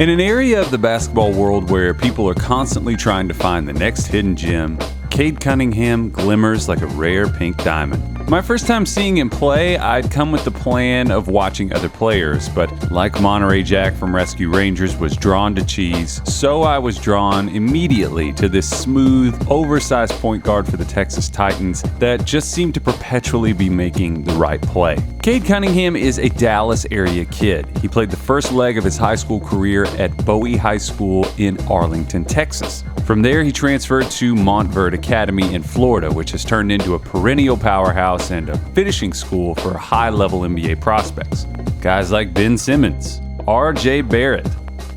In an area of the basketball world where people are constantly trying to find the next hidden gem, Cade Cunningham glimmers like a rare pink diamond. My first time seeing him play, I'd come with the plan of watching other players, but like Monterey Jack from Rescue Rangers was drawn to cheese, so I was drawn immediately to this smooth, oversized point guard for the Texas Titans that just seemed to perpetually be making the right play. Cade Cunningham is a Dallas area kid. He played the first leg of his high school career at Bowie High School in Arlington, Texas. From there, he transferred to Montverde Academy in Florida, which has turned into a perennial powerhouse and a finishing school for high-level NBA prospects. Guys like Ben Simmons, R.J. Barrett,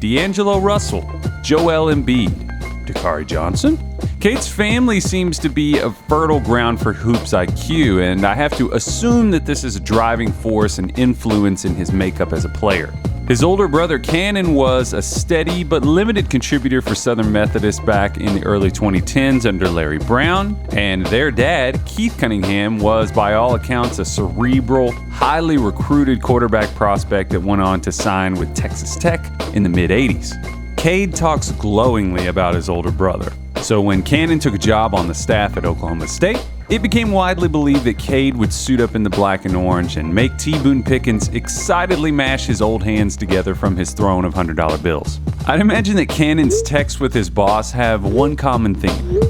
D'Angelo Russell, Joel Embiid, Dakari Johnson. Cade's family seems to be a fertile ground for hoops IQ, and I have to assume that this is a driving force and influence in his makeup as a player. His older brother Cannon was a steady but limited contributor for Southern Methodist back in the early 2010s under Larry Brown, and their dad, Keith Cunningham, was by all accounts a cerebral, highly recruited quarterback prospect that went on to sign with Texas Tech in the mid-'80s. Cade talks glowingly about his older brother, so when Cannon took a job on the staff at Oklahoma State, it became widely believed that Cade would suit up in the black and orange and make T. Boone Pickens excitedly mash his old hands together from his throne of $100 bills. I'd imagine that Cannon's texts with his boss have one common theme.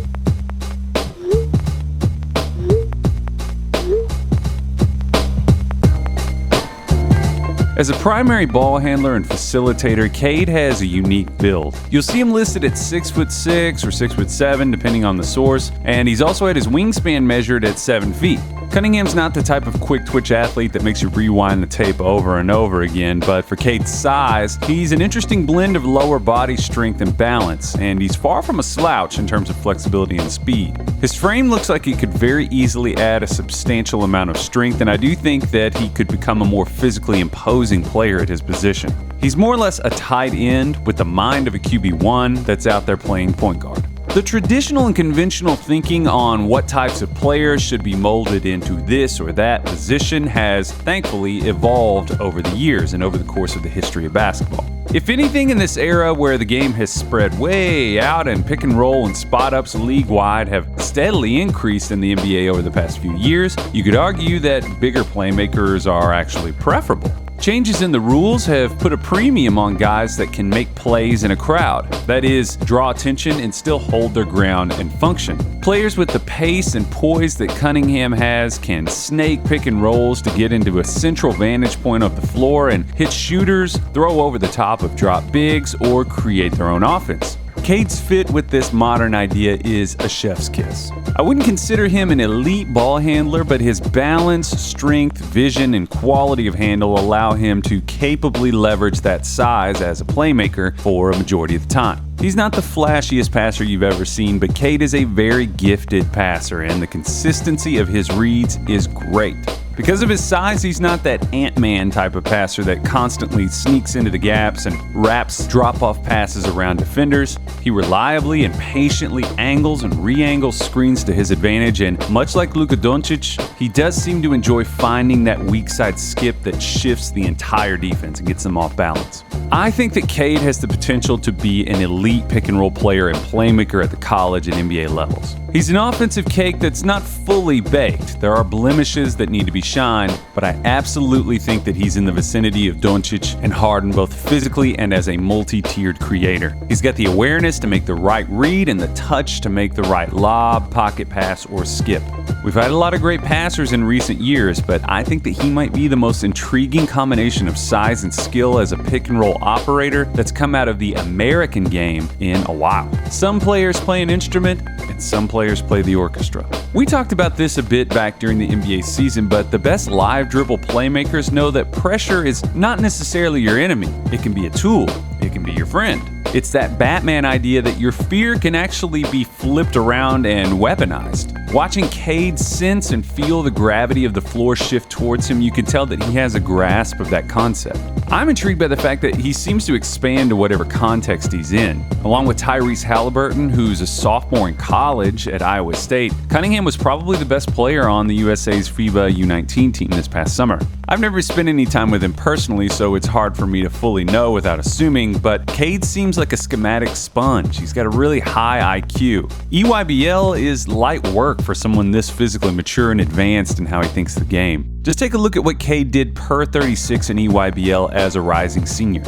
As a primary ball handler and facilitator, Cade has a unique build. You'll see him listed at 6'6" or 6'7", depending on the source, and he's also had his wingspan measured at 7 feet. Cunningham's not the type of quick twitch athlete that makes you rewind the tape over and over again, but for Cade's size, he's an interesting blend of lower body strength and balance, and he's far from a slouch in terms of flexibility and speed. His frame looks like he could very easily add a substantial amount of strength, and I do think that he could become a more physically imposing player at his position. He's more or less a tight end with the mind of a QB1 that's out there playing point guard. The traditional and conventional thinking on what types of players should be molded into this or that position has thankfully evolved over the years and over the course of the history of basketball. If anything, in this era where the game has spread way out and pick and roll and spot-ups league-wide have steadily increased in the NBA over the past few years, you could argue that bigger playmakers are actually preferable. Changes in the rules have put a premium on guys that can make plays in a crowd. That is, draw attention and still hold their ground and function. Players with the pace and poise that Cunningham has can snake pick and rolls to get into a central vantage point of the floor and hit shooters, throw over the top of drop bigs, or create their own offense. Cade's fit with this modern idea is a chef's kiss. I wouldn't consider him an elite ball handler, but his balance, strength, vision, and quality of handle allow him to capably leverage that size as a playmaker for a majority of the time. He's not the flashiest passer you've ever seen, but Cade is a very gifted passer, and the consistency of his reads is great. Because of his size, he's not that Ant-Man type of passer that constantly sneaks into the gaps and wraps drop-off passes around defenders. He reliably and patiently angles and re-angles screens to his advantage, and much like Luka Doncic, he does seem to enjoy finding that weak side skip that shifts the entire defense and gets them off balance. I think that Cade has the potential to be an elite pick-and-roll player and playmaker at the college and NBA levels. He's an offensive cake that's not fully baked. There are blemishes that need to be shined, but I absolutely think that he's in the vicinity of Doncic and Harden both physically and as a multi-tiered creator. He's got the awareness to make the right read and the touch to make the right lob, pocket pass, or skip. We've had a lot of great passers in recent years, but I think that he might be the most intriguing combination of size and skill as a pick-and-roll operator that's come out of the American game in a while. Some players play an instrument, and some players play the orchestra. We talked about this a bit back during the NBA season, but the best live dribble playmakers know that pressure is not necessarily your enemy. It can be a tool. It can be your friend. It's that Batman idea that your fear can actually be flipped around and weaponized. Watching Cade sense and feel the gravity of the floor shift towards him, you can tell that he has a grasp of that concept. I'm intrigued by the fact that he seems to expand to whatever context he's in. Along with Tyrese Halliburton, who's a sophomore in college at Iowa State, Cunningham was probably the best player on the USA's FIBA U19 team this past summer. I've never spent any time with him personally, so it's hard for me to fully know without assuming, but Cade seems like a schematic sponge. He's got a really high IQ. EYBL is light work for someone this physically mature and advanced in how he thinks the game. Just take a look at what Cade did per 36 in EYBL as a rising senior.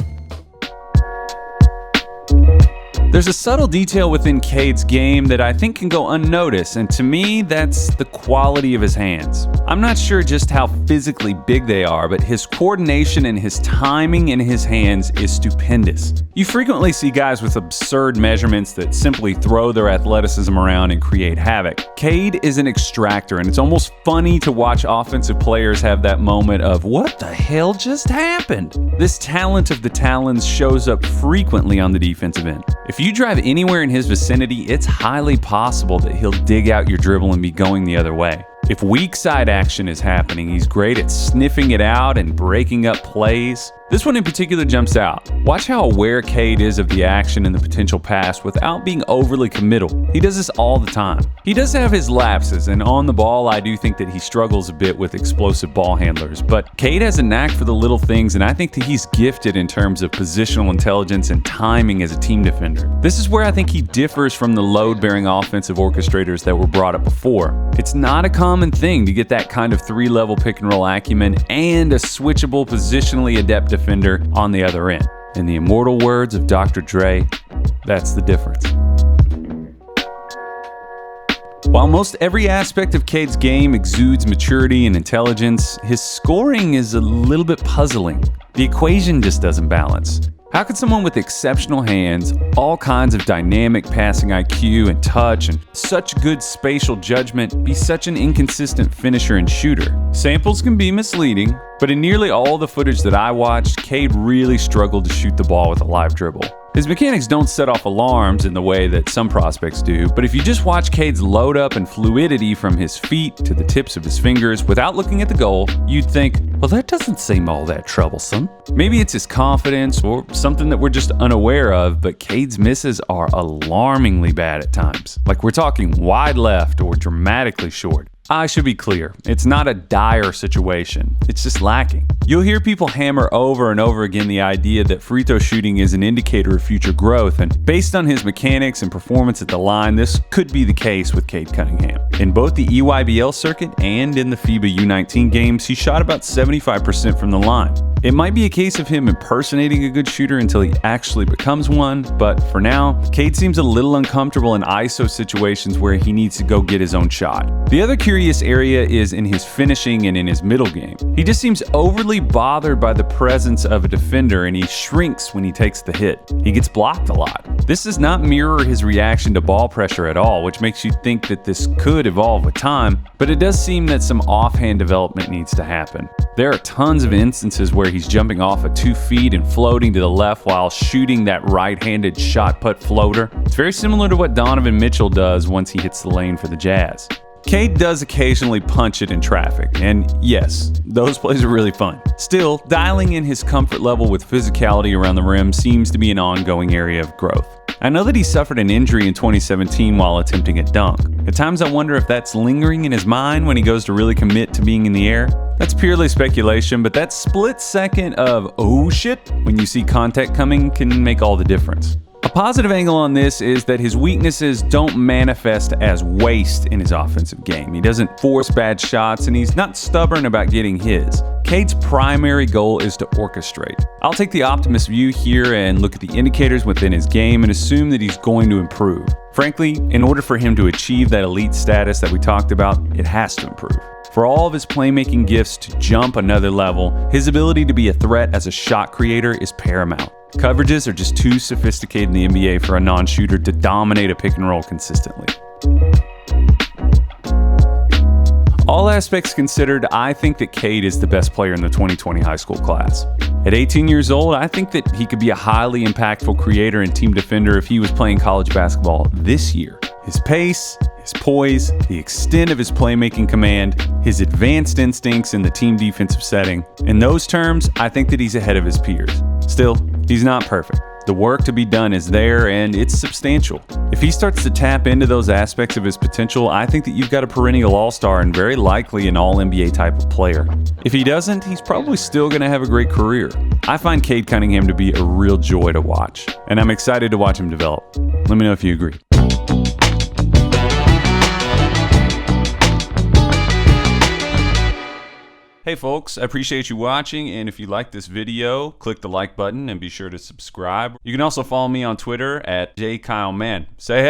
There's a subtle detail within Cade's game that I think can go unnoticed, and to me, that's the quality of his hands. I'm not sure just how physically big they are, but his coordination and his timing in his hands is stupendous. You frequently see guys with absurd measurements that simply throw their athleticism around and create havoc. Cade is an extractor, and it's almost funny to watch offensive players have that moment of, what the hell just happened? This talent of the talons shows up frequently on the defensive end. If you drive anywhere in his vicinity, it's highly possible that he'll dig out your dribble and be going the other way. If weak side action is happening, he's great at sniffing it out and breaking up plays. This one in particular jumps out. Watch how aware Cade is of the action and the potential pass without being overly committal. He does this all the time. He does have his lapses, and on the ball I do think that he struggles a bit with explosive ball handlers, but Cade has a knack for the little things, and I think that he's gifted in terms of positional intelligence and timing as a team defender. This is where I think he differs from the load-bearing offensive orchestrators that were brought up before. It's not a common thing to get that kind of three-level pick-and-roll acumen and a switchable, positionally adept defender on the other end. In the immortal words of Dr. Dre, that's the difference. While most every aspect of Cade's game exudes maturity and intelligence, his scoring is a little bit puzzling. The equation just doesn't balance. How could someone with exceptional hands, all kinds of dynamic passing IQ and touch, and such good spatial judgment be such an inconsistent finisher and shooter? Samples can be misleading, but in nearly all the footage that I watched, Cade really struggled to shoot the ball with a live dribble. His mechanics don't set off alarms in the way that some prospects do, but if you just watch Cade's load up and fluidity from his feet to the tips of his fingers without looking at the goal, you'd think, well, that doesn't seem all that troublesome. Maybe it's his confidence or something that we're just unaware of, but Cade's misses are alarmingly bad at times. Like we're talking wide left or dramatically short. I should be clear, it's not a dire situation, it's just lacking. You'll hear people hammer over and over again the idea that free throw shooting is an indicator of future growth, and based on his mechanics and performance at the line, this could be the case with Cade Cunningham. In both the EYBL circuit and in the FIBA U19 games, he shot about 75% from the line. It might be a case of him impersonating a good shooter until he actually becomes one, but for now, Cade seems a little uncomfortable in ISO situations where he needs to go get his own shot. The other curious area is in his finishing and in his middle game. He just seems overly bothered by the presence of a defender, and he shrinks when he takes the hit. He gets blocked a lot. This does not mirror his reaction to ball pressure at all, which makes you think that this could evolve with time, but it does seem that some offhand development needs to happen. There are tons of instances where he's jumping off at 2 feet and floating to the left while shooting that right-handed shot put floater. It's very similar to what Donovan Mitchell does once he hits the lane for the Jazz. Cade does occasionally punch it in traffic, and yes, those plays are really fun. Still, dialing in his comfort level with physicality around the rim seems to be an ongoing area of growth. I know that he suffered an injury in 2017 while attempting a dunk. At times I wonder if that's lingering in his mind when he goes to really commit to being in the air. That's purely speculation, but that split second of, oh shit, when you see contact coming can make all the difference. A positive angle on this is that his weaknesses don't manifest as waste in his offensive game. He doesn't force bad shots, and he's not stubborn about getting his. Cade's primary goal is to orchestrate. I'll take the optimist view here and look at the indicators within his game and assume that he's going to improve. Frankly, in order for him to achieve that elite status that we talked about, it has to improve. For all of his playmaking gifts to jump another level, his ability to be a threat as a shot creator is paramount. Coverages are just too sophisticated in the NBA for a non-shooter to dominate a pick and roll consistently. All aspects considered, I think that Cade is the best player in the 2020 high school class. At 18 years old, I think that he could be a highly impactful creator and team defender if he was playing college basketball this year. His pace, his poise, the extent of his playmaking command, his advanced instincts in the team defensive setting. In those terms, I think that he's ahead of his peers. Still, he's not perfect. The work to be done is there, and it's substantial. If he starts to tap into those aspects of his potential, I think that you've got a perennial all-star and very likely an all-NBA type of player. If he doesn't, he's probably still going to have a great career. I find Cade Cunningham to be a real joy to watch, and I'm excited to watch him develop. Let me know if you agree. Hey folks, I appreciate you watching, and if you like this video, click the like button and be sure to subscribe. You can also follow me on Twitter at JKyleMan. Say hey!